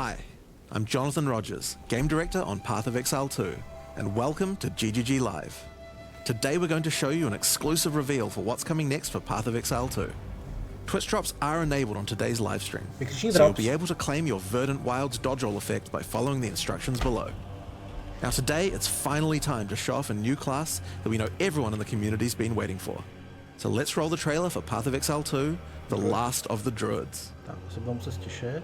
Hi, I'm Jonathan Rogers, Game Director on Path of Exile 2, and welcome to GGG Live. Today we're going to show you an exclusive reveal for what's coming next for Path of Exile 2. Twitch drops are enabled on today's livestream, so you'll be able to claim your Verdant Wilds dodge roll effect by following the instructions below. Now today, it's finally time to show off a new class that we know everyone in the community's been waiting for. So let's roll the trailer for Path of Exile 2, The Last of the Druids. Tak, se budeme se stišit.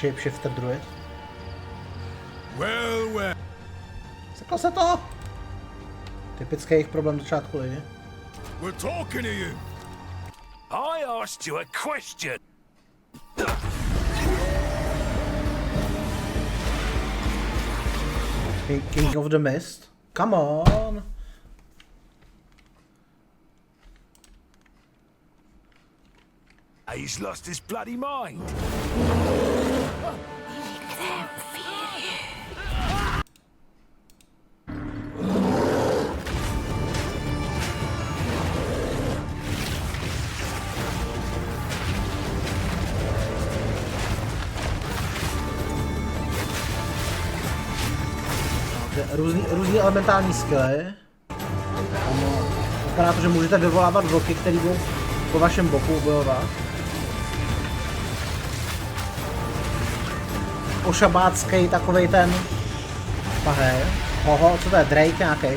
Shapeshifter Druid. Well. Seklo se to! Typický jejich problém začátku ligy. We're talking to you. I asked you a question. King of the Mist. Come on! He's lost his bloody mind. Různý elementální skilly. Vypadá to, že můžete vyvolávat vlky, který budou po vašem boku bojovat. Ošabácký takovej ten pahej. Hoho, co to je? Drake nějaký.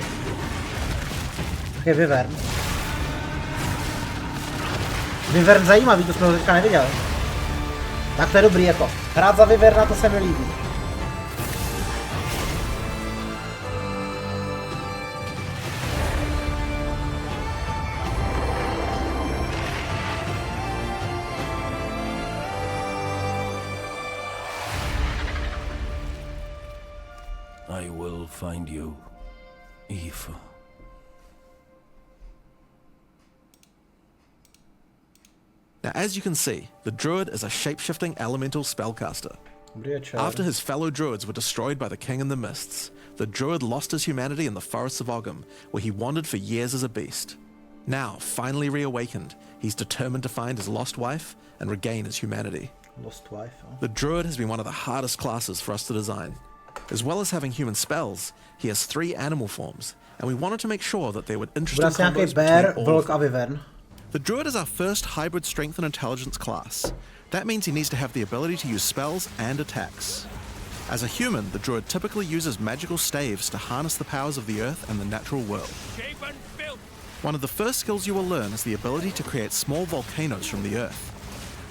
Takový Wyvern. Wyvern zajímavý, to jsme ho teďka neviděli. Tak to je dobrý jako. Hrát za Wyverna, to se mi líbí. I will find you, Eve. Now as you can see, the Druid is a shape-shifting elemental spellcaster. After his fellow Druids were destroyed by the King in the Mists, the Druid lost his humanity in the forests of Ogham, where he wandered for years as a beast. Now, finally reawakened, he's determined to find his lost wife and regain his humanity. Lost wife, huh? The Druid has been one of the hardest classes for us to design. As well as having human spells, he has 3 animal forms, and we wanted to make sure that there were interesting combos between all of them. The Druid is our first hybrid strength and intelligence class. That means he needs to have the ability to use spells and attacks. As a human, the Druid typically uses magical staves to harness the powers of the earth and the natural world. One of the first skills you will learn is the ability to create small volcanoes from the earth.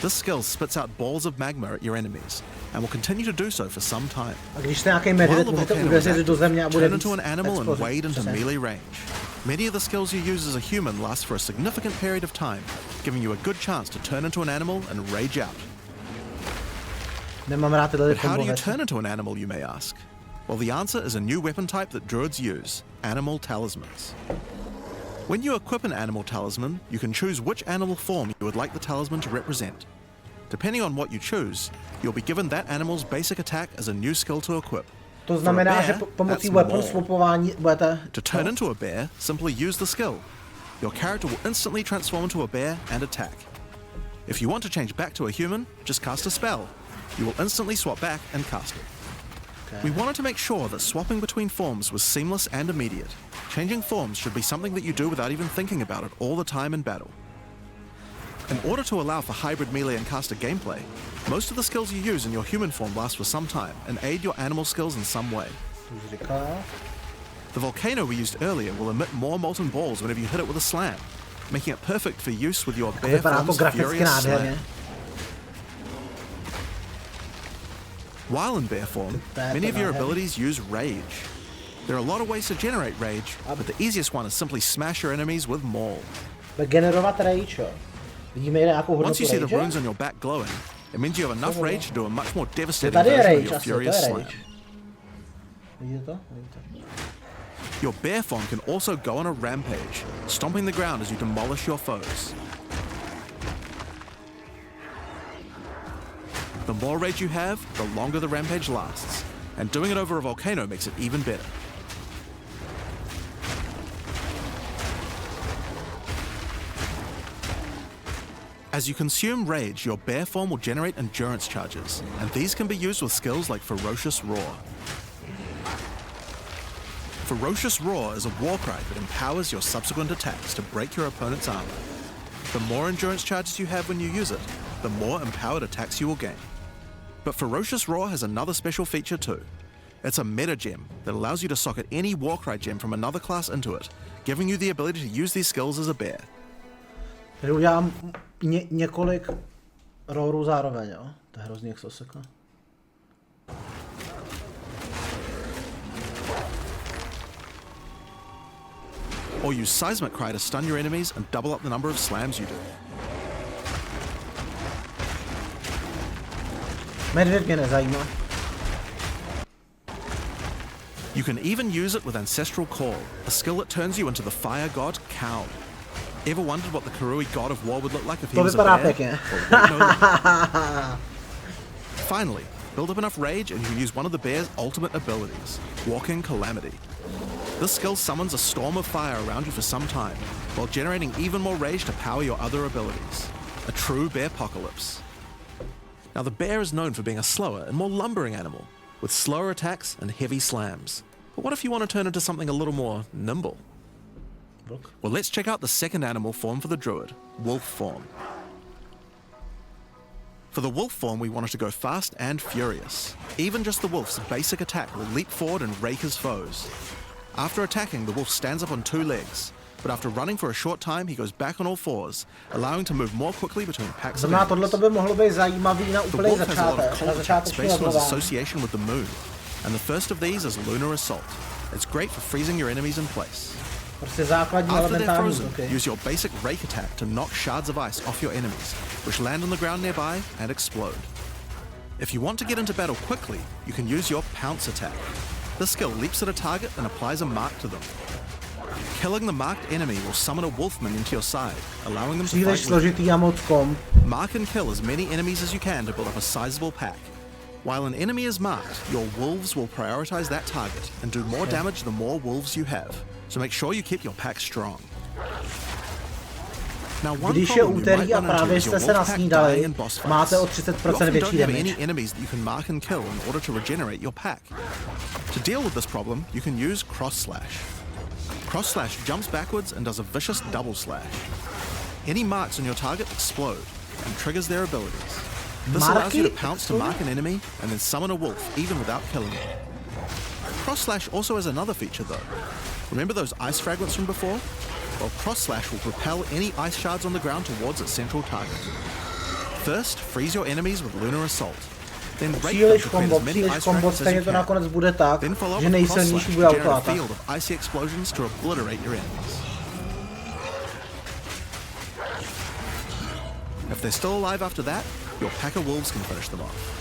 This skill spits out balls of magma at your enemies, and will continue to do so for some time. While the volcano is active, turn into an animal and wade into melee range. Many of the skills you use as a human last for a significant period of time, giving you a good chance to turn into an animal and rage out. But how do you turn into an animal, you may ask? Well, the answer is a new weapon type that Druids use, animal talismans. When you equip an animal talisman, you can choose which animal form you would like the talisman to represent. Depending on what you choose, you'll be given that animal's basic attack as a new skill to equip. To znamená, že pomocí weapon swapování budete... To turn into a bear, simply use the skill. Your character will instantly transform into a bear and attack. If you want to change back to a human, just cast a spell. You will instantly swap back and cast it. We wanted to make sure that swapping between forms was seamless and immediate. Changing forms should be something that you do without even thinking about it all the time in battle. In order to allow for hybrid melee and caster gameplay, most of the skills you use in your human form last for some time and aid your animal skills in some way. The volcano we used earlier will emit more molten balls whenever you hit it with a slam, making it perfect for use with your bear form's furious slam. While in bear form, many of your abilities use rage. There are a lot of ways to generate rage, but the easiest one is simply smash your enemies with maul. Once you see the runes on your back glowing, it means you have enough rage to do a much more devastating version of your furious slam. Your bear form can also go on a rampage, stomping the ground as you demolish your foes. The more rage you have, the longer the rampage lasts, and doing it over a volcano makes it even better. As you consume rage, your bear form will generate endurance charges, and these can be used with skills like Ferocious Roar. Ferocious Roar is a war cry that empowers your subsequent attacks to break your opponent's armor. The more endurance charges you have when you use it, the more empowered attacks you will gain. But Ferocious Roar has another special feature too. It's a meta gem that allows you to socket any Warcry gem from another class into it, giving you the ability to use these skills as a bear. Tady udělám několik roarů zároveň, jo? To je hrozný, jak se osekne. Or use Seismic Cry to stun your enemies and double up the number of slams you do. Medvěd mě nezajímá. You can even use it with Ancestral Call, a skill that turns you into the fire god Cow. Ever wondered what the Karui god of war would look like if he was a bear? Finally, build up enough rage and you can use one of the bear's ultimate abilities, Walking Calamity. This skill summons a storm of fire around you for some time, while generating even more rage to power your other abilities. A true bear-pocalypse. Now the bear is known for being a slower and more lumbering animal, with slower attacks and heavy slams. But what if you want to turn into something a little more nimble? Well, let's check out the second animal form for the Druid, wolf form. For the wolf form, we wanted to go fast and furious. Even just the wolf's basic attack will leap forward and rake his foes. After attacking, the wolf stands up on two legs, but after running for a short time, he goes back on all fours, allowing to move more quickly between packs of enemies. The wolf has a lot of cold attacks based on his association with the moon, and the first of these is Lunar Assault. It's great for freezing your enemies in place. After they're frozen, use your basic rake attack to knock shards of ice off your enemies, which land on the ground nearby and explode. If you want to get into battle quickly, you can use your pounce attack. This skill leaps at a target and applies a mark to them. Killing the marked enemy will summon a wolfman into your side, allowing them to fight with you. Mark and kill as many enemies as you can to build up a sizable pack. While an enemy is marked, your wolves will prioritize that target and do more damage the more wolves you have. So make sure you keep your pack strong. Now, one problem you might run into is your wolf pack dying in boss fights. You often don't have any enemies that you can mark and kill in order to regenerate your pack. To deal with this problem, you can use Cross Slash. Cross Slash jumps backwards and does a vicious double slash. Any marks on your target explode and triggers their abilities. This allows you to pounce to mark an enemy and then summon a wolf even without killing it. Cross Slash also has another feature though. Remember those ice fragments from before? Well, Cross Slash will propel any ice shards on the ground towards its central target. First, freeze your enemies with Lunar Assault. Then rake them to create as many ice fragments as you can. Then follow up with Cross Slash to generate a field of icy explosions to obliterate your enemies. If they're still alive after that, your pack of wolves can finish them off.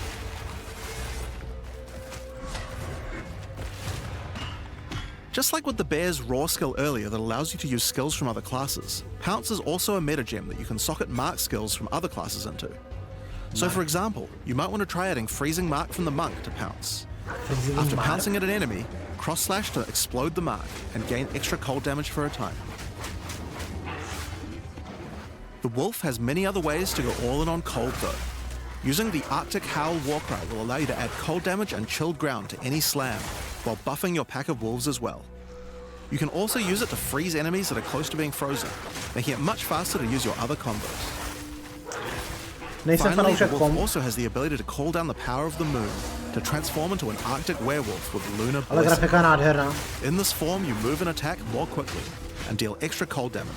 Just like with the bear's raw skill earlier that allows you to use skills from other classes, Pounce is also a meta gem that you can socket mark skills from other classes into. So for example, you might want to try adding Freezing Mark from the Monk to Pounce. After pouncing at an enemy, Cross Slash to explode the mark and gain extra cold damage for a time. The Wolf has many other ways to go all in on cold though. Using the Arctic Howl Warcry will allow you to add cold damage and chilled ground to any slam, while buffing your pack of wolves as well. You can also use it to freeze enemies that are close to being frozen, making it much faster to use your other combos. Finally, the wolf also has the ability to call down the power of the moon to transform into an Arctic werewolf with lunar blessing. In this form, you move and attack more quickly and deal extra cold damage.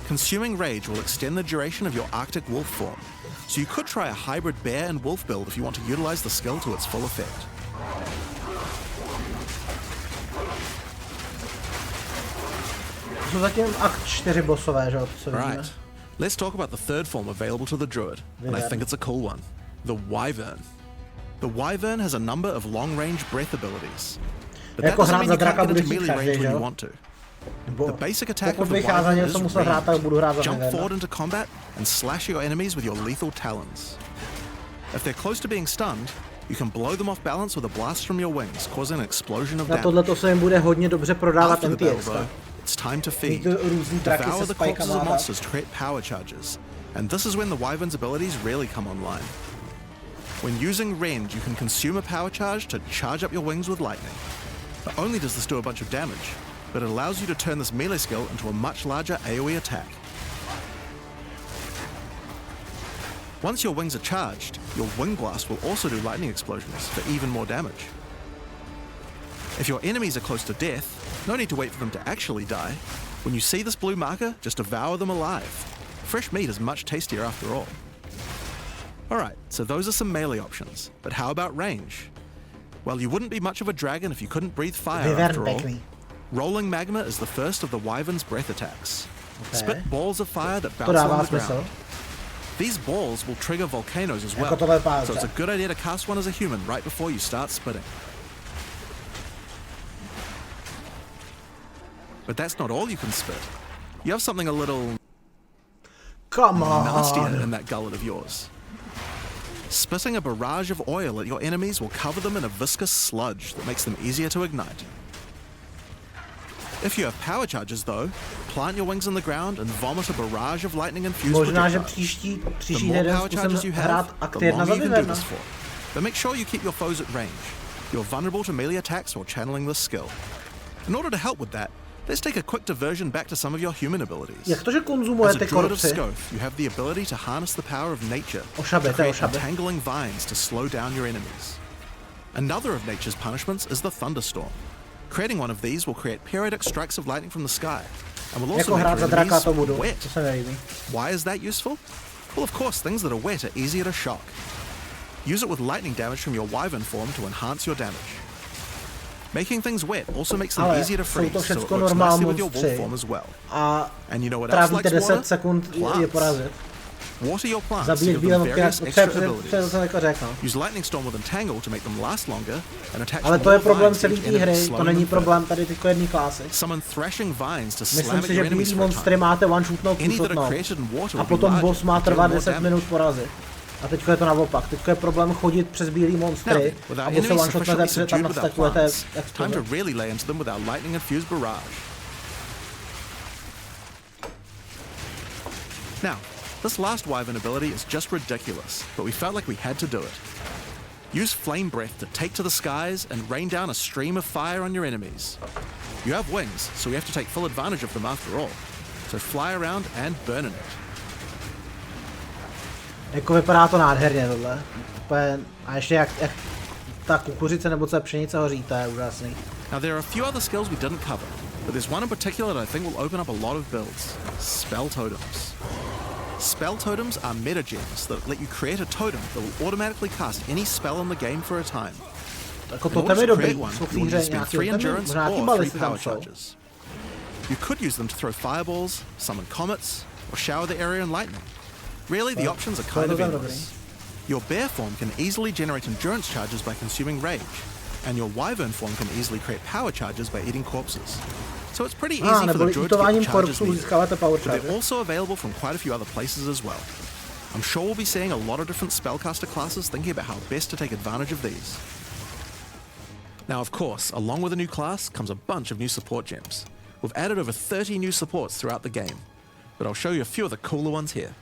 Consuming Rage will extend the duration of your Arctic wolf form, so you could try a hybrid bear and wolf build if you want to utilize the skill to its full effect. Right. Let's talk about the third form available to the Druid, and I think it's a cool one. The Wyvern. The Wyvern has a number of long-range breath abilities, but that doesn't mean you can't get into melee range when you want to. The basic attack of the Wyvern is range. Jump forward into combat and slash your enemies with your lethal talons. If they're close to being stunned, you can blow them off balance with a blast from your wings, causing an explosion of damage. After the battle, though, it's time to feed. Devour the corpses of monsters to create power charges, And this is when the Wyvern's abilities really come online. When using Rend, you can consume a power charge to charge up your wings with lightning. Not only does this do a bunch of damage, but it allows you to turn this melee skill into a much larger AoE attack. Once your wings are charged, your Wing Blast will also do lightning explosions for even more damage. If your enemies are close to death, no need to wait for them to actually die. When you see this blue marker, just devour them alive. Fresh meat is much tastier after all. Alright, so those are some melee options, but how about range? Well, you wouldn't be much of a dragon if you couldn't breathe fire after all. Rolling Magma is the first of the Wyvern's breath attacks. Okay. Spit balls of fire that bounce on the ground. These balls will trigger volcanoes as well, so it's a good idea to cast one as a human right before you start spitting. But that's not all you can spit. You have something a little... nastier in that gullet of yours. Spitting a barrage of oil at your enemies will cover them in a viscous sludge that makes them easier to ignite. If you have power charges though, plant your wings in the ground and vomit a barrage of lightning-infused projectiles. The more power charges you have, the longer you can do this for. But make sure you keep your foes at range. You're vulnerable to melee attacks while channeling this skill. In order to help with that, let's take a quick diversion back to some of your human abilities. As a Druid of Scoth, you have the ability to harness the power of nature to create entangling vines to slow down your enemies. Another of nature's punishments is the thunderstorm. Creating one of these will create periodic strikes of lightning from the sky, and will also make your enemies wet. Why is that useful? Well, of course, things that are wet are easier to shock. Use it with lightning damage from your Wyvern form to enhance your damage. Making things wet also makes them easier to freeze, so it works nicely with your wolf form as well. And you know what else likes water? Plants. Water your plants to give them various extra abilities. Use Lightning Storm with Entangle to make them last longer and attach more vines to each enemy, slowing them down. Summon Thrashing Vines to slam at your enemies for a time. Any that are created in water will be larger and deal more damage. A teďko je to naopak, teďko je problém chodit přes bílý monstry a bo se one-shotnete tam nadstakujete jak time to really lay into them with our lightning-infused barrage. Now, this last Wyvern ability is just ridiculous, but we felt like we had to do it. Use Flame Breath to take to the skies and rain down a stream of fire on your enemies. You have wings, so we have to take full advantage of them after all. So fly around and burn in it. Jako vypadá to nádherně tohle. A ještě jak ta kukuřice nebo co pšenice hoří, to je úžasný. Now there are a few other skills we didn't cover, but there's one in particular that I think will open up a lot of builds. Spell Totems. Spell Totems are metagems that let you create a totem that will automatically cast any spell in the game for a time. Jako totem je dobrý, jsou v té hře nějaký totemy, možná nějaký balisty tam jsou. You could use them to throw fireballs, summon comets, or shower the area in lightning. Really, the options are kind of endless. Your bear form can easily generate endurance charges by consuming rage, and your wyvern form can easily create power charges by eating corpses. So it's pretty easy for the druid to get charges needed, but they're also available from quite a few other places as well. I'm sure we'll be seeing a lot of different spellcaster classes thinking about how best to take advantage of these. Now, of course, along with a new class comes a bunch of new support gems. We've added over 30 new supports throughout the game, but I'll show you a few of the cooler ones here.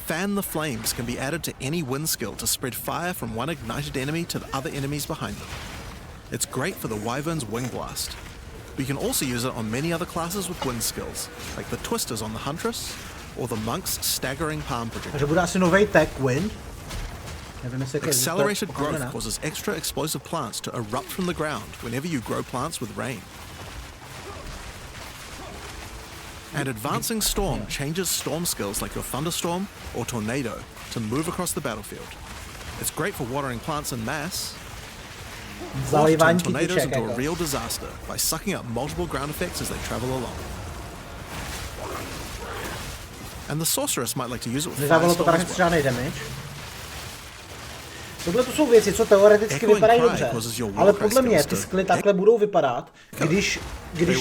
Fan the Flames can be added to any wind skill to spread fire from one ignited enemy to the other enemies behind them. It's great for the Wyvern's Wing Blast. We can also use it on many other classes with wind skills, like the Twisters on the Huntress, or the Monk's Staggering Palm Projectile. Accelerated growth causes extra explosive plants to erupt from the ground whenever you grow plants with rain. And Advancing Storm changes storm skills like your Thunderstorm or Tornado to move across the battlefield. It's great for watering plants en masse, or to turn tornadoes into a real disaster by sucking up multiple ground effects as they travel along. And the Sorceress might like to use it with Firestorm as well. Tohle to jsou věci, co teoreticky vypadají dobře, ale podle mě ty skly takhle budou vypadat, když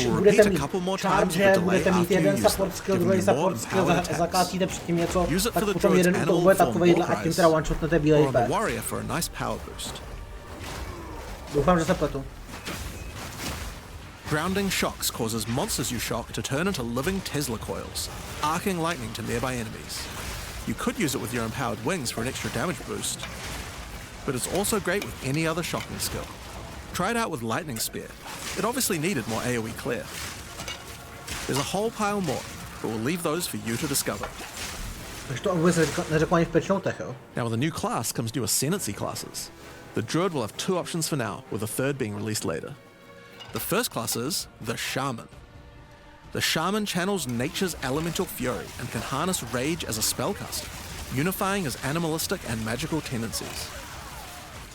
budete mít charge, budete mít jeden support skill, druhý support skill, zakácíte předtím něco, tak potom jeden útok bude takovejhle a tím teda one-shotnete bílej pé. Doufám, že se pletu. Grounding shocks causes monsters you shock to turn into living Tesla coils, arcing lightning to nearby enemies. You could use it with your empowered wings for an extra damage boost, but it's also great with any other shocking skill. Try it out with Lightning Spear. It obviously needed more AoE clear. There's a whole pile more, but we'll leave those for you to discover. Now with a new class comes new Ascendancy classes. The Druid will have 2 options for now, with a third being released later. The first class is the Shaman. The Shaman channels nature's elemental fury and can harness rage as a spellcaster, unifying his animalistic and magical tendencies.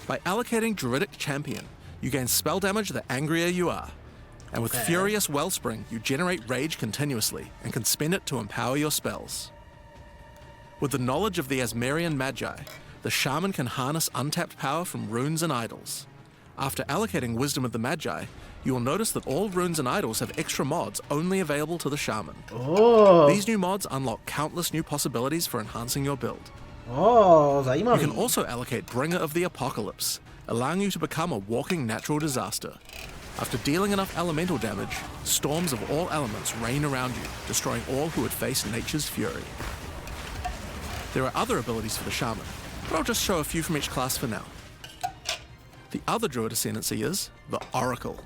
By allocating Druidic Champion, you gain spell damage the angrier you are, and with Furious Wellspring, you generate rage continuously and can spend it to empower your spells. With the knowledge of the Asmerian Magi, the Shaman can harness untapped power from runes and idols. After allocating Wisdom of the Magi, you will notice that all runes and idols have extra mods only available to the Shaman. Oh. These new mods unlock countless new possibilities for enhancing your build. Oh, zajímavý. You can also allocate Bringer of the Apocalypse, allowing you to become a walking natural disaster. After dealing enough elemental damage, storms of all elements rain around you, destroying all who would face nature's fury. There are other abilities for the Shaman, but I'll just show a few from each class for now. The other Druid Ascendancy is the Oracle.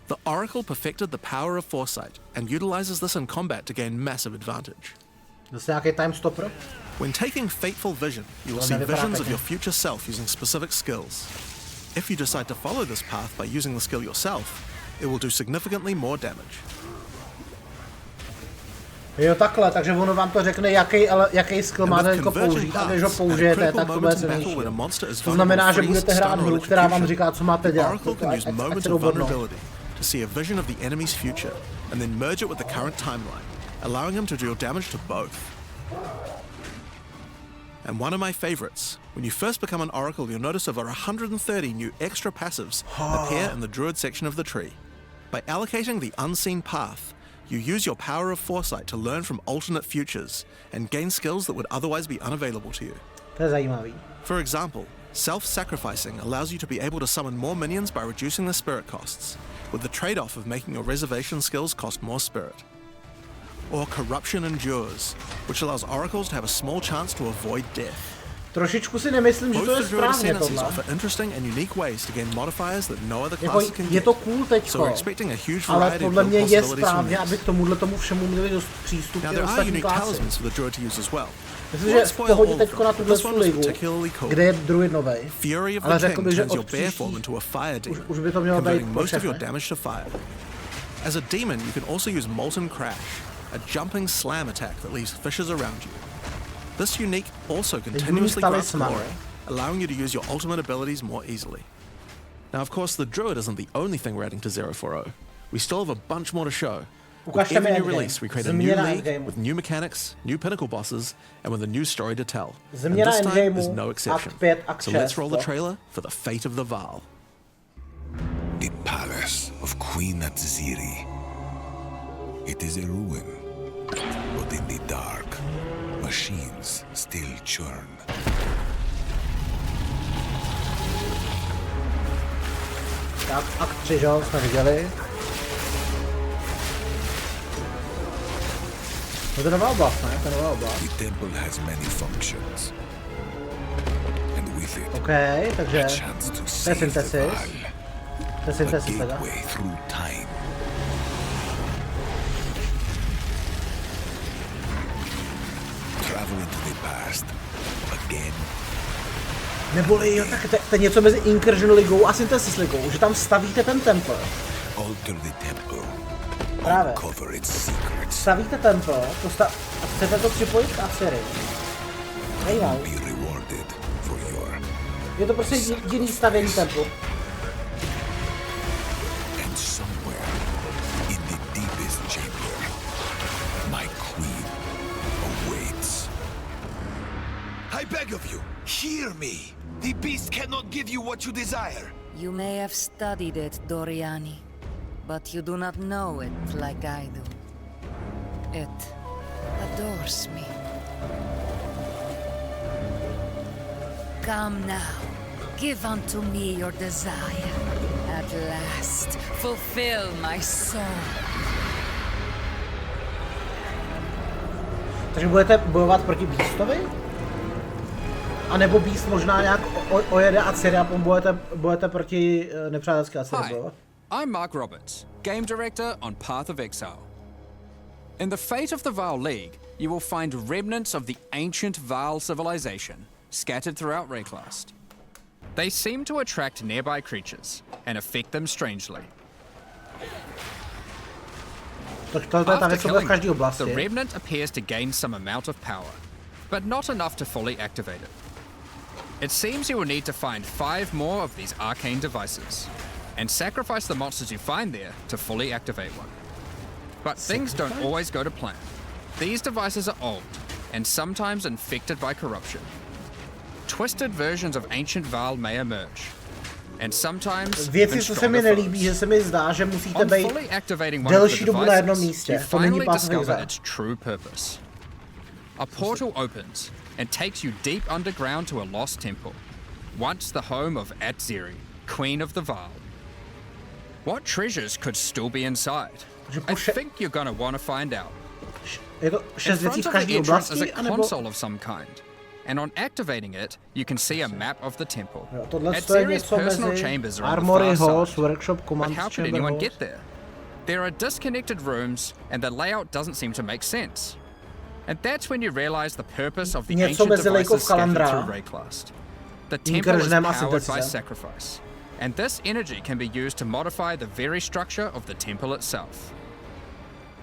The Oracle perfected the power of foresight and utilizes this in combat to gain massive advantage. When taking Fateful Vision, you will see visions of your future self using specific skills. If you decide to follow this path by using the skill yourself, it will do significantly more damage. Jo, takhle, takže ono vám to řekne, jaký skill máte jako použít, a když ho použijete, tak to bude silnější. To znamená, že budete hrát hru, která vám říká, co máte dělat. Ať se dobrodnou. To see a vision of the enemy's future, and then merge it with the current timeline, allowing him to deal damage to both. And one of my favorites, when you first become an Oracle, you'll notice over 130 new extra passives appear in the Druid section of the tree. By allocating the Unseen Path, you use your power of foresight to learn from alternate futures and gain skills that would otherwise be unavailable to you. To je zajímavý. For example, self-sacrificing allows you to be able to summon more minions by reducing their spirit costs, with the trade-off of making your reservation skills cost more spirit. Or Corruption Endures, which allows oracles to have a small chance to avoid death. Trošičku si nemyslím, že to je správně tohle. Je to cool teďko, ale podle mě je správně, aby k tomuhletomu všemu měli dost přístup i ostatní klasy. Myslím, že v pohodě teďko na tuhle ligu, kde je Druid novej, ale řekl bych, že od příští už by to mělo být pro všechny. As a demon, you can also use Molten Crash, a jumping slam attack that leaves fissures around you. This unique also continuously grants glory, allowing you to use your ultimate abilities more easily. Now, of course, the Druid isn't the only thing we're adding to 0.4. We still have a bunch more to show. With every new release, we create a new league with new mechanics, new pinnacle bosses, and with a new story to tell. And this time is no exception. So let's roll the trailer for the fate of the Vaal. The palace of Queen Atziri. It is a ruin, but in the dark, machines still churn. Tak, akt 3, že jsme viděli. To je nová oblast, ne? To je nová oblast. The temple has many functions. And with it, OK, takže to je synthesis. To je synthesis teda. Neboli jo, tak to je něco mezi Incursion ligou a Synthesis ligou, že tam stavíte ten temple. Právě. Stavíte temple, a chcete to připojit k Assyrii. Nejmál. Je to prostě jediný stavění temple. I beg of you, hear me. The beast cannot give you what you desire. You may have studied it, Doriani, but you do not know it like I do. It adores me. Come now, give unto me your desire. At last fulfill my soul. Takže budete bojovat proti Beastovi? A nebo Beast možná nějak ojede a Ciriapom budete proti nepřátelské Aceri bojovat? I'm Mark Roberts, Game Director on Path of Exile. In the fate of the Vaal League, you will find remnants of the ancient Vaal civilization scattered throughout Rayclast. They seem to attract nearby creatures and affect them strangely. After killing them, the remnant appears to gain some amount of power, but not enough to fully activate it. It seems you will need to find 5 more of these arcane devices, and sacrifice the monsters you find there to fully activate one. But things don't always go to plan. These devices are old, and sometimes infected by corruption. Twisted versions of ancient Vaal may emerge, and sometimes věci, co se mi nelíbí, že se mi zdá, že musíte být delší dobu na jednom místě. To není Path of Exile. True purpose. A portal opens and takes you deep underground to a lost temple, once the home of Atziri, Queen of the Vaal. What treasures could still be inside? I think you're gonna want to find out. In front of the entrance is a console of some kind, and on activating it, you can see a map of the temple. Atziri's personal chambers are on the far side, but how could anyone get there? There are disconnected rooms, and the layout doesn't seem to make sense. And that's when you realize the purpose of the ancient devices scattered through Rayclast. The temple is powered by sacrifice, and this energy can be used to modify the very structure of the temple itself.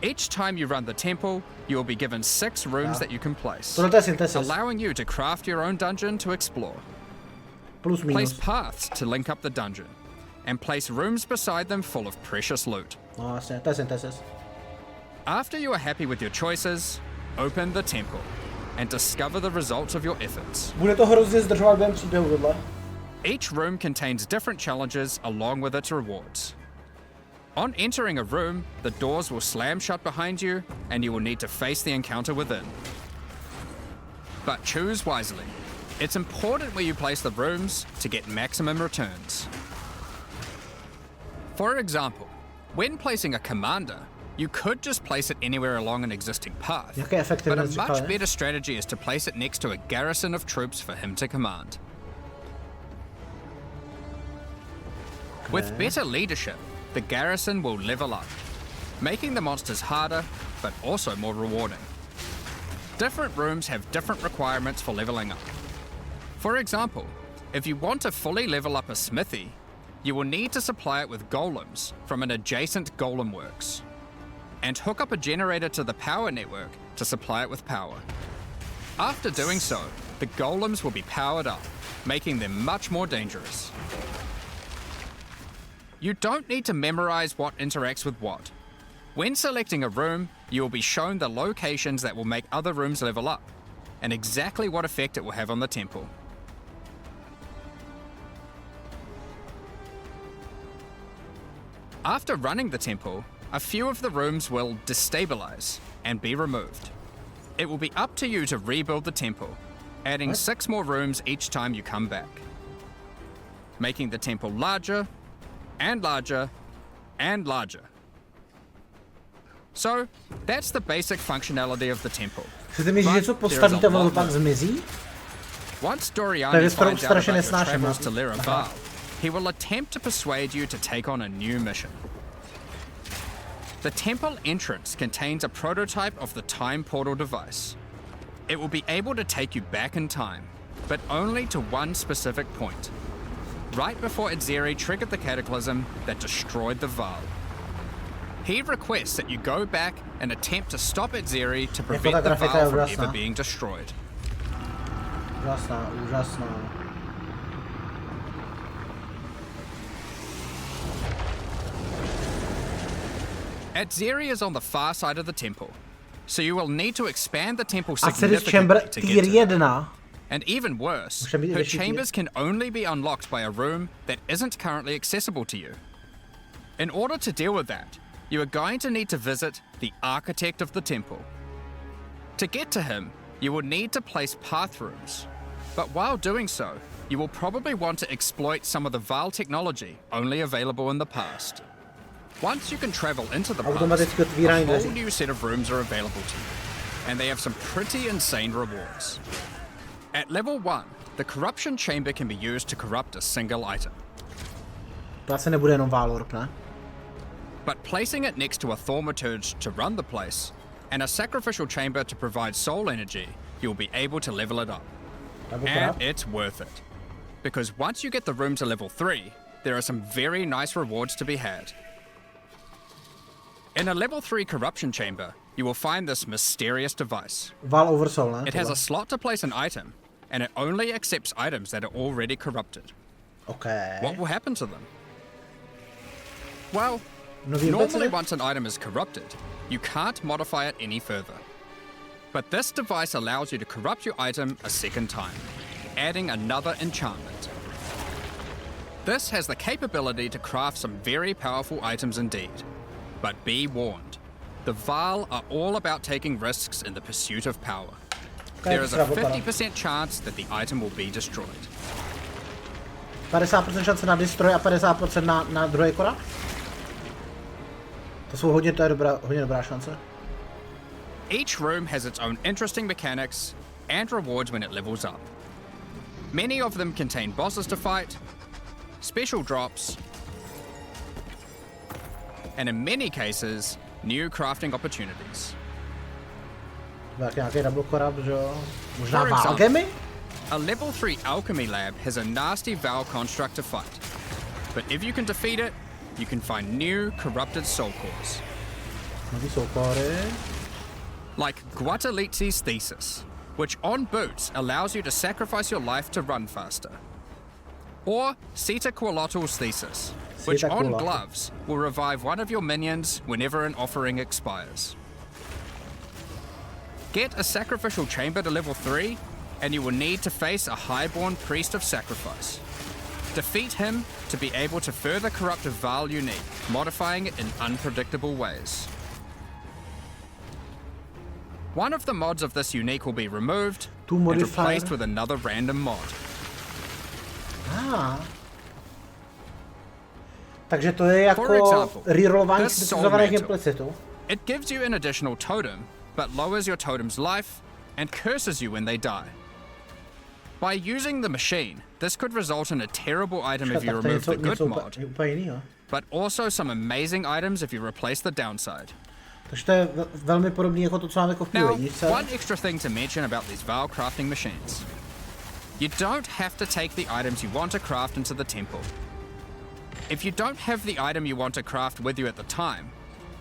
Each time you run the temple, you will be given 6 rooms that you can place, allowing you to craft your own dungeon to explore. Place paths to link up the dungeon, and place rooms beside them full of precious loot. After you are happy with your choices, open the temple and discover the results of your efforts. Each room contains different challenges along with its rewards. On entering a room, the doors will slam shut behind you and you will need to face the encounter within. But choose wisely. It's important where you place the rooms to get maximum returns. For example, when placing a commander, you could just place it anywhere along an existing path, but a much better strategy is to place it next to a garrison of troops for him to command. With better leadership, the garrison will level up, making the monsters harder, but also more rewarding. Different rooms have different requirements for leveling up. For example, if you want to fully level up a smithy, you will need to supply it with golems from an adjacent golem works, and hook up a generator to the power network to supply it with power. After doing so, the golems will be powered up, making them much more dangerous. You don't need to memorize what interacts with what. When selecting a room, you will be shown the locations that will make other rooms level up, and exactly what effect it will have on the temple. After running the temple, a few of the rooms will destabilize and be removed. It will be up to you to rebuild the temple, adding 6 more rooms each time you come back, making the temple larger and larger and larger. So, that's the basic functionality of the temple. Once Doriani finds out about your travels to Lera Vaal, he will attempt to persuade you to take on a new mission. The temple entrance contains a prototype of the time portal device. It will be able to take you back in time, but only to one specific point, right before Atziri triggered the cataclysm that destroyed the Vaal. He requests that you go back and attempt to stop Atziri to prevent the Vaal from ever being destroyed. Atziri is on the far side of the temple, so you will need to expand the temple significantly to get to it. And even worse, her chambers can only be unlocked by a room that isn't currently accessible to you. In order to deal with that, you are going to need to visit the architect of the temple. To get to him, you will need to place path rooms, but while doing so, you will probably want to exploit some of the Vaal technology only available in the past. Once you can travel into the past, a whole new set of rooms are available to you, and they have some pretty insane rewards. At level 1, the corruption chamber can be used to corrupt a single item. To asi nebude jenom Valorp, ne? But placing it next to a thaumaturge to run the place, and a sacrificial chamber to provide soul energy, you'll be able to level it up. And it's worth it. Because once you get the room to level 3, there are some very nice rewards to be had. In a level 3 corruption chamber, you will find this mysterious device. Vaal Oversoul, ne? It has a slot to place an item, and it only accepts items that are already corrupted. Okay. What will happen to them? Well, normally once an item is corrupted, you can't modify it any further. But this device allows you to corrupt your item a second time, adding another enchantment. This has the capability to craft some very powerful items indeed. But be warned, the Vaal are all about taking risks in the pursuit of power. There is a 50% chance that the item will be destroyed. 50% šance na destroy a 50% na druhý korab? To je hodně dobrá šance. Each room has its own interesting mechanics and rewards when it levels up. Many of them contain bosses to fight, special drops, and in many cases, new crafting opportunities. Nějaký double korab, že jo? Možná For Vaal example, a level 3 alchemy lab has a nasty Vaal construct to fight. But if you can defeat it, you can find new corrupted soul cores. Nový soul core. Like Guatalitzi's Thesis, which on boots allows you to sacrifice your life to run faster. Or Sitaqualottl's Thesis, which on gloves will revive one of your minions whenever an offering expires. Get a sacrificial chamber to level 3, and you will need to face a highborn priest of sacrifice. Defeat him to be able to further corrupt a Vaal unique, modifying it in unpredictable ways. One of the mods of this unique will be removed and replaced with another random mod. Takže to je jako rerollování specializovaných implicitů. It gives you an additional totem, but lowers your totem's life and curses you when they die. By using the machine, this could result in a terrible item if you remove the good mod, but also some amazing items if you replace the downside. Takže to je velmi podobný jako to, co máme jako v původnice. Now, one extra thing to mention about these Vaal crafting machines. You don't have to take the items you want to craft into the temple. If you don't have the item you want to craft with you at the time,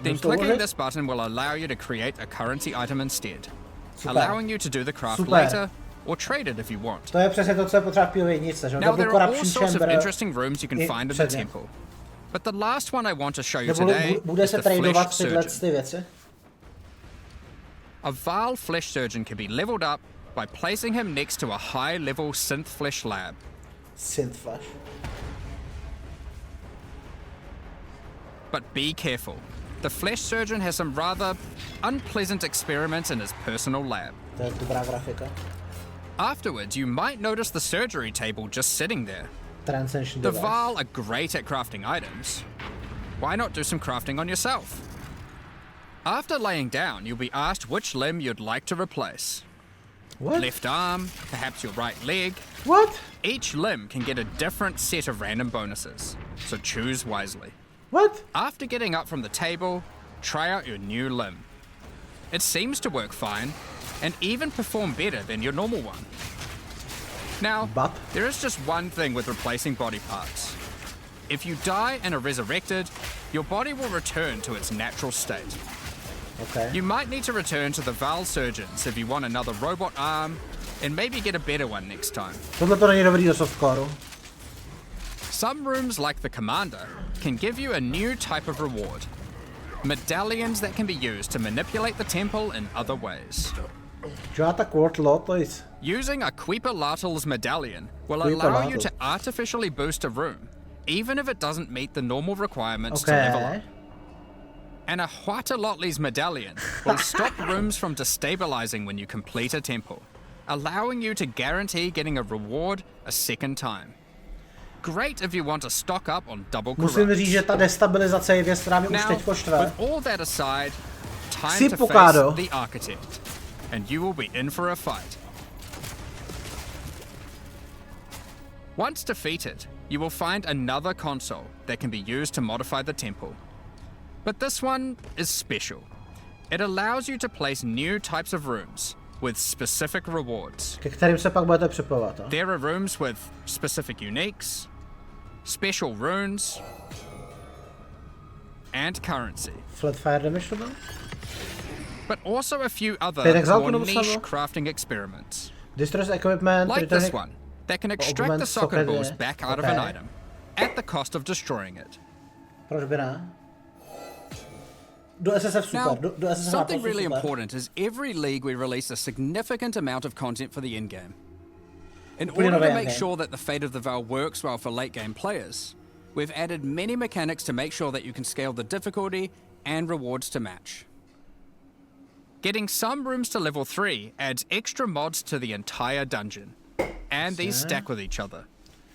then clicking this button will allow you to create a currency item instead, allowing you to do the craft later or trade it if you want. To je přesně to, co je potřeba v původnice, že? Now there are all sorts of interesting rooms you can find in the temple. But the last one I want to show you today is the Flesh Surgeon. A Vaal Flesh Surgeon can be leveled up by placing him next to a high-level synth flesh lab. Synth flesh. But be careful. The Flesh Surgeon has some rather unpleasant experiments in his personal lab. To je dobrá grafika. Afterwards, you might notice the surgery table just sitting there. The Vaal are great at crafting items. Why not do some crafting on yourself? After laying down, you'll be asked which limb you'd like to replace. What? Left arm, perhaps your right leg. What? Each limb can get a different set of random bonuses, so choose wisely. What? After getting up from the table, try out your new limb. It seems to work fine, and even perform better than your normal one. Now, there is just one thing with replacing body parts. If you die and are resurrected, your body will return to its natural state. Okay. You might need to return to the Vaal Surgeons if you want another robot arm, and maybe get a better one next time. Tohle to není dobrý do softcoreu. Some rooms, like the Commander, can give you a new type of reward. Medallions that can be used to manipulate the temple in other ways. Using a Queeperlatl's medallion will allow you to artificially boost a room, even if it doesn't meet the normal requirements to level up. And a Huatalotli's medallion will stop rooms from destabilizing when you complete a temple. allowing you to guarantee getting a reward a second time. Great if you want to stock up on double corrupts. Musím říct, že ta destabilizace je věc, která mi už teďko štve. With all that aside, time to face the architect, and you will be in for a fight. Once defeated, you will find another console that can be used to modify the temple. But this one is special. It allows you to place new types of rooms with specific rewards. Ke kterým se pak budete připojovat. There are rooms with specific uniques, special runes, and currency. Flat fire damage to byl? But also a few other more niche crafting experiments. Destroys equipment, like this one, that can extract the soccer balls back out of an item, at the cost of destroying it. Proč by ne? Do SSF super. Now, something really important is every league we release a significant amount of content for the in-game. In order to make sure that the Fate of the Vaal works well for late-game players, we've added many mechanics to make sure that you can scale the difficulty and rewards to match. Getting some rooms to level 3 adds extra mods to the entire dungeon, and these stack with each other.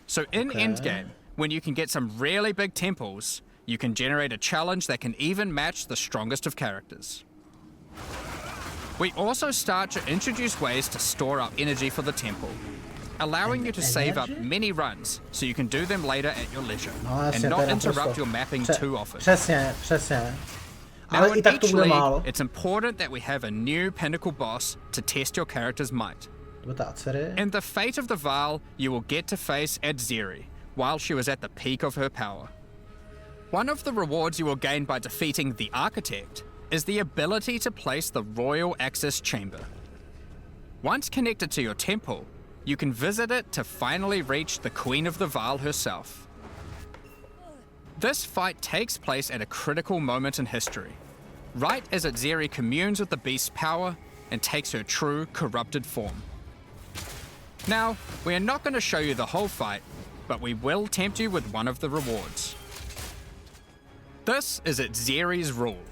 So in Endgame, when you can get some really big temples, you can generate a challenge that can even match the strongest of characters. We also start to introduce ways to store up energy for the temple, allowing you to save up many runs so you can do them later at your leisure, and not interrupt your mapping too often. Přesně. Now in each league, it's important that we have a new pinnacle boss to test your character's might. In the Fate of the Vaal, you will get to face Exile while she was at the peak of her power. One of the rewards you will gain by defeating the Architect is the ability to place the Royal Access Chamber. Once connected to your temple, you can visit it to finally reach the Queen of the Vaal herself. This fight takes place at a critical moment in history, right as Exile communes with the beast's power and takes her true corrupted form. Now, we are not going to show you the whole fight, but we will tempt you with one of the rewards. This is Exile's rule.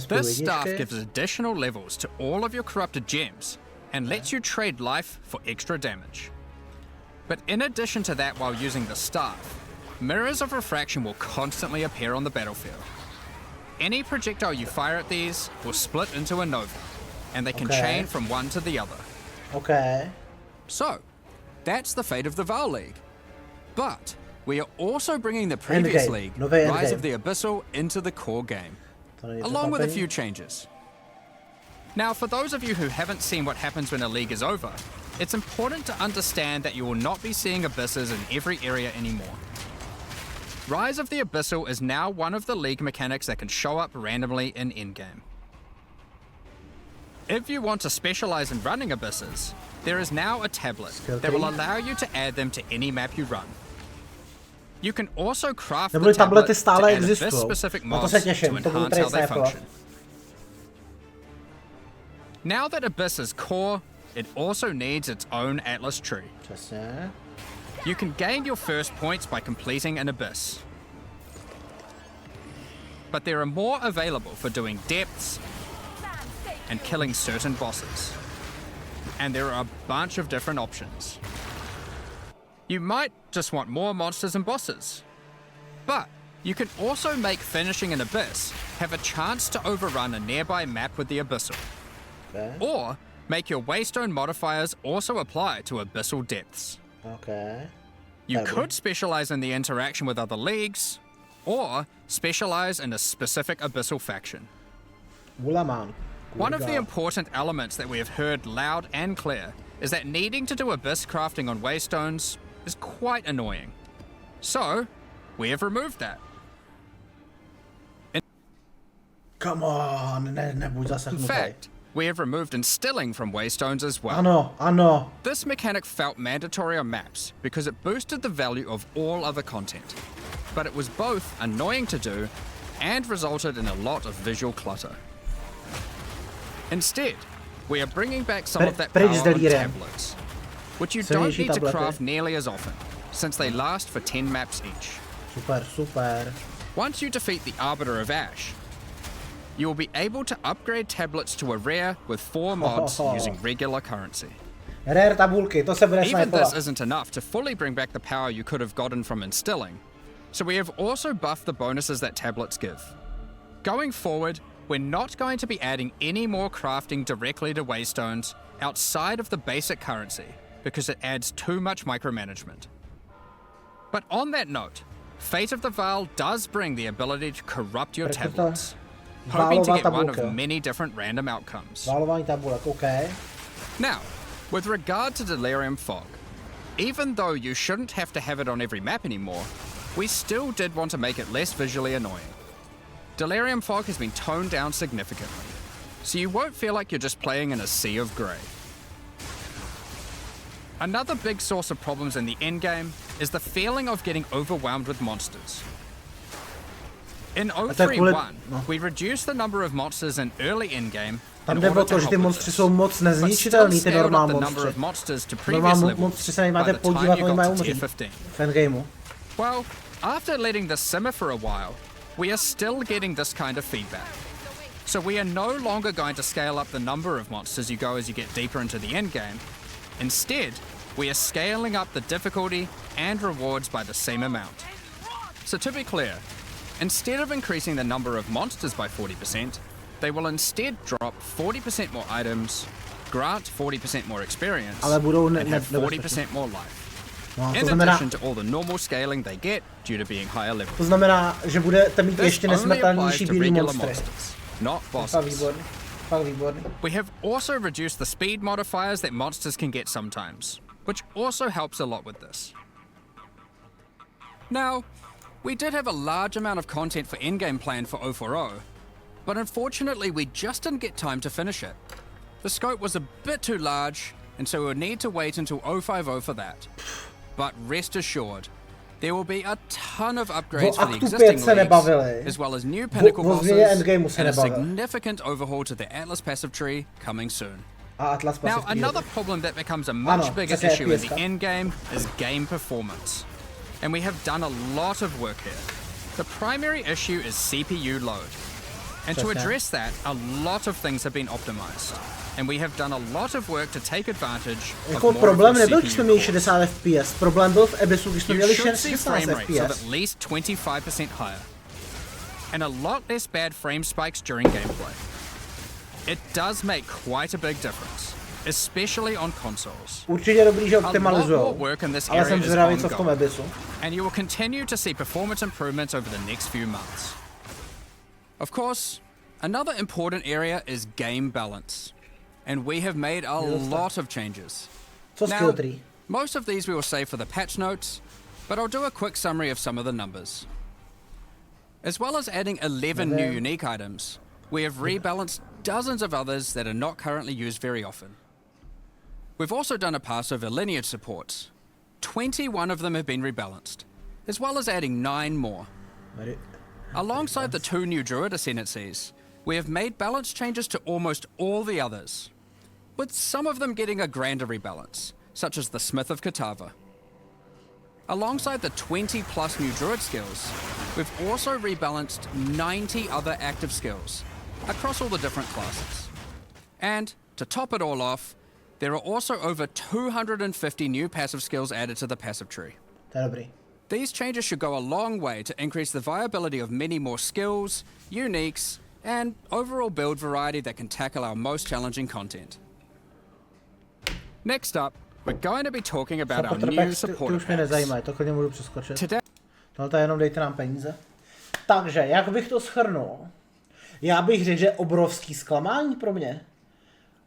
This staff gives additional levels to all of your corrupted gems and lets you trade life for extra damage. But in addition to that, while using the staff, mirrors of refraction will constantly appear on the battlefield. Any projectile you fire at these will split into a nova, and they can chain from one to the other. So, that's the Fate of the Vaal League. But we are also bringing the previous league, Rise of the Abyssal, into the core game, along with a few changes. Now, for those of you who haven't seen what happens when a league is over, it's important to understand that you will not be seeing abysses in every area anymore. Rise of the Abyssal is now one of the league mechanics that can show up randomly in Endgame. If you want to specialize in running abysses, there is now a tablet that will allow you to add them to any map you run. You can also craft the tablet to add abyss-specific mods to enhance how they function. Now that Abyss is core, it also needs its own Atlas tree. You can gain your first points by completing an Abyss. But there are more available for doing depths and killing certain bosses. And there are a bunch of different options. You might just want more monsters and bosses. But you can also make finishing an Abyss have a chance to overrun a nearby map with the Abyssal. Or make your Waystone modifiers also apply to Abyssal depths. You could specialize in the interaction with other leagues, or specialize in a specific Abyssal faction. One of the important elements that we have heard loud and clear is that needing to do Abyss crafting on Waystones is quite annoying. So, we have removed that. In fact, we have removed instilling from Waystones as well. This mechanic felt mandatory on maps because it boosted the value of all other content. But it was both annoying to do and resulted in a lot of visual clutter. Instead, we are bringing back some of that power on tablets, which you don't need to craft nearly as often, since they last for 10 maps each. Once you defeat the Arbiter of Ash, you will be able to upgrade tablets to a rare with 4 mods using regular currency. Rare tabulky, to se bude Even snipovat. this isn't enough to fully bring back the power you could have gotten from instilling, so we have also buffed the bonuses that tablets give. Going forward, we're not going to be adding any more crafting directly to waystones outside of the basic currency, because it adds too much micromanagement. But on that note, Fate of the Vaal does bring the ability to corrupt your tablets, hoping to get one of many different random outcomes. Válování tabulek, okay. Now, with regard to Delirium Fog, even though you shouldn't have to have it on every map anymore, we still did want to make it less visually annoying. Delirium Fog has been toned down significantly, so you won't feel like you're just playing in a sea of grey. Another big source of problems in the endgame is the feeling of getting overwhelmed with monsters. In 0.3.1, we reduced the number of monsters in early endgame. Tam jde o to, že ty monstři jsou moc nezničitelný, ty normální monstry. Normální monstři se nemáte podívat, oni mají umřít v endgameu. Well, after letting this simmer for a while, we are still getting this kind of feedback. So we are no longer going to scale up the number of monsters you go as you get deeper into the endgame. Instead, we are scaling up the difficulty and rewards by the same amount. So to be clear, instead of increasing the number of monsters by 40%, they will instead drop 40% more items, grant 40% more experience, and have 40% more life. In addition to all the normal scaling they get due to being higher level. To znamená, že budete mít ještě nesmrtelnější bílý monstry. Not bosses. Fakt výborný. We have also reduced the speed modifiers that monsters can get sometimes, which also helps a lot with this. Now, we did have a large amount of content for endgame planned for 0.4.0, but unfortunately we just didn't get time to finish it. The scope was a bit too large, and so we'll need to wait until 0.5.0 for that. But rest assured, there will be a ton of upgrades for the existing leagues, as well as new pinnacle bosses, and a significant overhaul to the Atlas passive tree coming soon. Now, another problem that becomes a much bigger issue in the endgame is game performance. And we have done a lot of work here. The primary issue is CPU load. And to address that, a lot of things have been optimized. And we have done a lot of work to take advantage of more problém of nebyl, když jsme měli 60 FPS. Problém byl v Abyssu, když jsme měli 16 FPS. At least 25% higher. And a lot less bad frame spikes during gameplay. It does make quite a big difference, especially on consoles. Určitě dobrý, že optimalizujou, ale jsem zvědavý, co v tom Abyssu. And you will continue to see performance improvements over the next few months. Of course, another important area is game balance. And we have made a lot of changes. Now, most of these we will save for the patch notes, but I'll do a quick summary of some of the numbers. As well as adding 11 new unique items, we have rebalanced dozens of others that are not currently used very often. We've also done a pass over lineage supports. 21 of them have been rebalanced, as well as adding 9 more. Alongside the 2 new Druid ascendancies, we have made balance changes to almost all the others, with some of them getting a grander rebalance, such as the Smith of Katava. Alongside the 20 plus new Druid skills, we've also rebalanced 90 other active skills across all the different classes. And to top it all off, there are also over 250 new passive skills added to the passive tree. These changes should go a long way to increase the viability of many more skills, uniques, and overall build variety that can tackle our most challenging content. Next up, we're going to be talking about our new supporter packs. Today... Tohle jenom dejte nám peníze. Takže, jak bych to shrnul? Já bych řekl, že obrovský zklamání pro mě.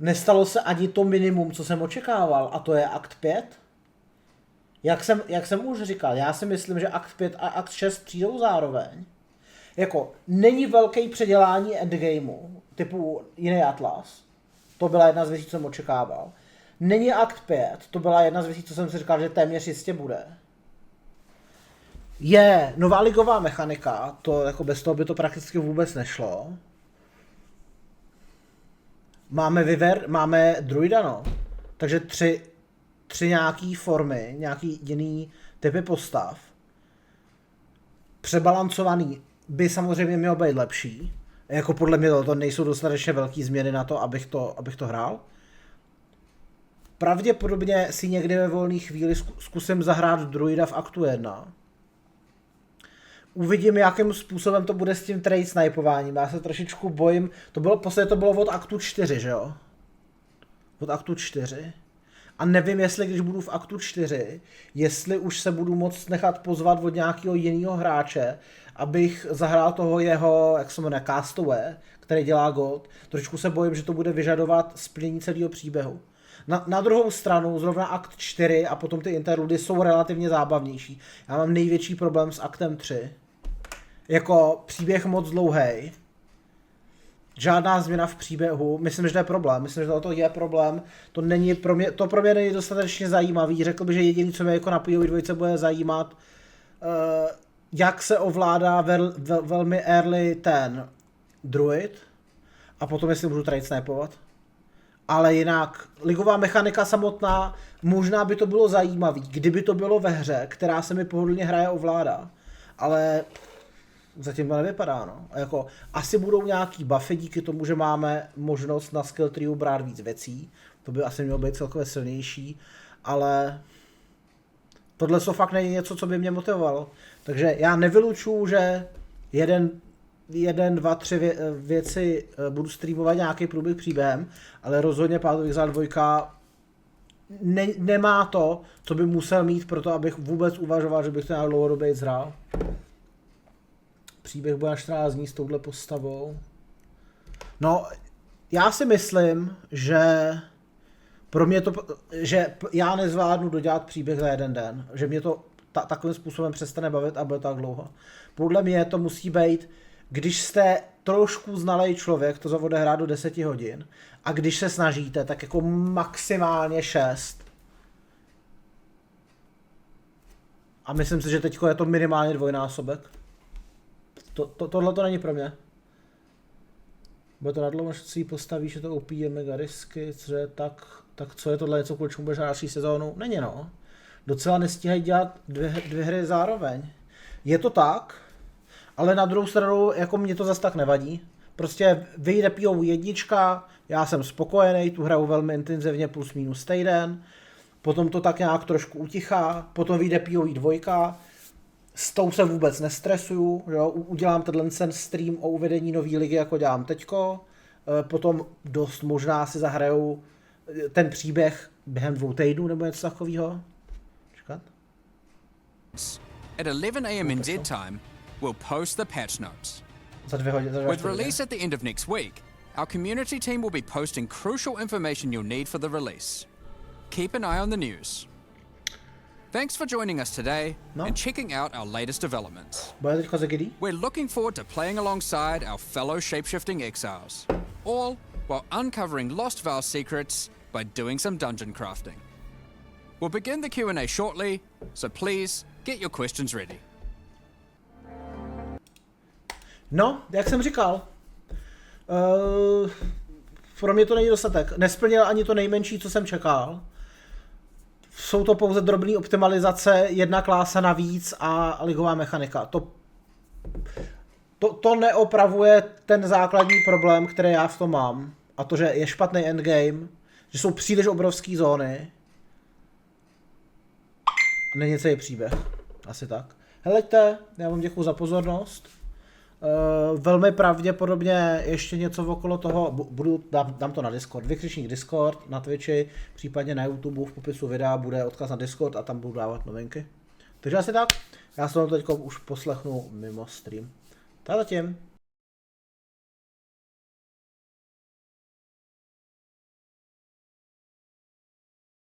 Nestalo se ani to minimum, co jsem očekával, a to je akt 5. Jak jsem už říkal, já si myslím, že akt 5 a akt 6 přijdou zároveň. Jako, není velký předělání endgameu, typu jiný Atlas. To byla jedna z věcí, co jsem očekával. Není akt 5, to byla jedna z věcí, co jsem si říkal, že téměř jistě bude. Je nová ligová mechanika, to jako bez toho by to prakticky vůbec nešlo. Máme Druida, no. Takže tři nějaký formy, nějaký jiný typy postav. Přebalancovaný by samozřejmě mělo být lepší. Jako podle mě to nejsou dostatečně velký změny na to, abych to hrál. pravděpodobně si někdy ve volné chvíli zkusím zahrát druida v aktu 1. Uvidím, jakým způsobem to bude s tím trade snipováním. Já se trošičku bojím. To bylo od aktu 4, že jo? Od aktu 4. A nevím, jestli když budu v aktu 4, jestli už se budu moct nechat pozvat od nějakého jiného hráče, abych zahrál toho jeho, jak se jmenuje, Castaway, který dělá gold. Trošku se bojím, že to bude vyžadovat splnění celého příběhu. Na druhou stranu, zrovna akt 4 a potom ty interludy jsou relativně zábavnější. Já mám největší problém s aktem 3. Jako příběh moc dlouhý. Žádná změna v příběhu, myslím, že to je problém, myslím, že to je problém, to pro mě není dostatečně zajímavý, řekl bych, že jediný, co mě jako na PoE 2 bude zajímat, jak se ovládá velmi early ten Druid a potom jestli můžu trade snipovat. Ale jinak, ligová mechanika samotná, možná by to bylo zajímavý, kdyby to bylo ve hře, která se mi pohodlně hraje ovládá, ale zatím to nevypadá, no. A jako, asi budou nějaký buffy díky tomu, že máme možnost na skill tree brát víc věcí. To by asi mělo být celkově silnější, ale tohle fakt není něco, co by mě motivovalo. Takže já nevylučuju, že jeden, dva, tři věci budu streamovat nějaký průběh příběhem, ale rozhodně Path of Exile 2 nemá to, co by musel mít pro to, abych vůbec uvažoval, že bych to nějak dlouhodobě zhrál. Příběh bude na 14 dní s touhle postavou. No, já si myslím, že pro mě to, že já nezvládnu dodělat příběh za jeden den, že mě to takovým způsobem přestane bavit a bude tak dlouho. Podle mě to musí být, když jste trošku znalej člověk, to odehrát do 10 hodin, a když se snažíte, tak jako maximálně 6. A myslím si, že teď je to minimálně dvojnásobek. Tohle to není pro mě. Bude to nadlouho, že si postavíš, že to OP je mega risky, cože tak co je tohle něco, kvůli čemu budeš další sezónu? Není, no. Docela nestíhají dělat dvě hry zároveň. Je to tak, ale na druhou stranu jako mě to zas tak nevadí. Prostě vyjde PoE 1, já jsem spokojený, tu hraju velmi intenzivně plus minus týden, potom to tak nějak trošku utichá, potom vyjde PoE 2, s tou se vůbec nestresuju, jo? Udělám ten stream o uvedení nový ligy, jako dělám teďko, potom dost možná si zahraju ten příběh během 2 týdnů nebo něco takového. Čekat. At 11 AM NZ time, we'll post the patch notes. Za 2 hodiny. With release at the end of next week, our community team will be posting crucial information you'll need for the release. Keep an eye on the news. Thanks for joining us today and checking out our latest developments. We're looking forward to playing alongside our fellow shapeshifting exiles, all while uncovering lost Vaal secrets by doing some dungeon crafting. We'll begin the Q&A shortly, so please get your questions ready. No, jak jsem říkal, pro mě to není dostatek. Nesplnil ani to nejmenší, co jsem čekal. Jsou to pouze drobné optimalizace, jedna klása navíc a ligová mechanika. To neopravuje ten základní problém, který já v tom mám. A to, že je špatný endgame, že jsou příliš obrovské zóny. A není celý příběh. Asi tak. Heleďte, já vám děkuju za pozornost. Velmi pravděpodobně ještě něco okolo toho, dám to na Discord, vykřičník Discord, na Twitchi, případně na YouTube, v popisu videa bude odkaz na Discord a tam budu dávat novinky. Takže asi tak, já se to teď už poslechnu mimo stream. Tak zatím.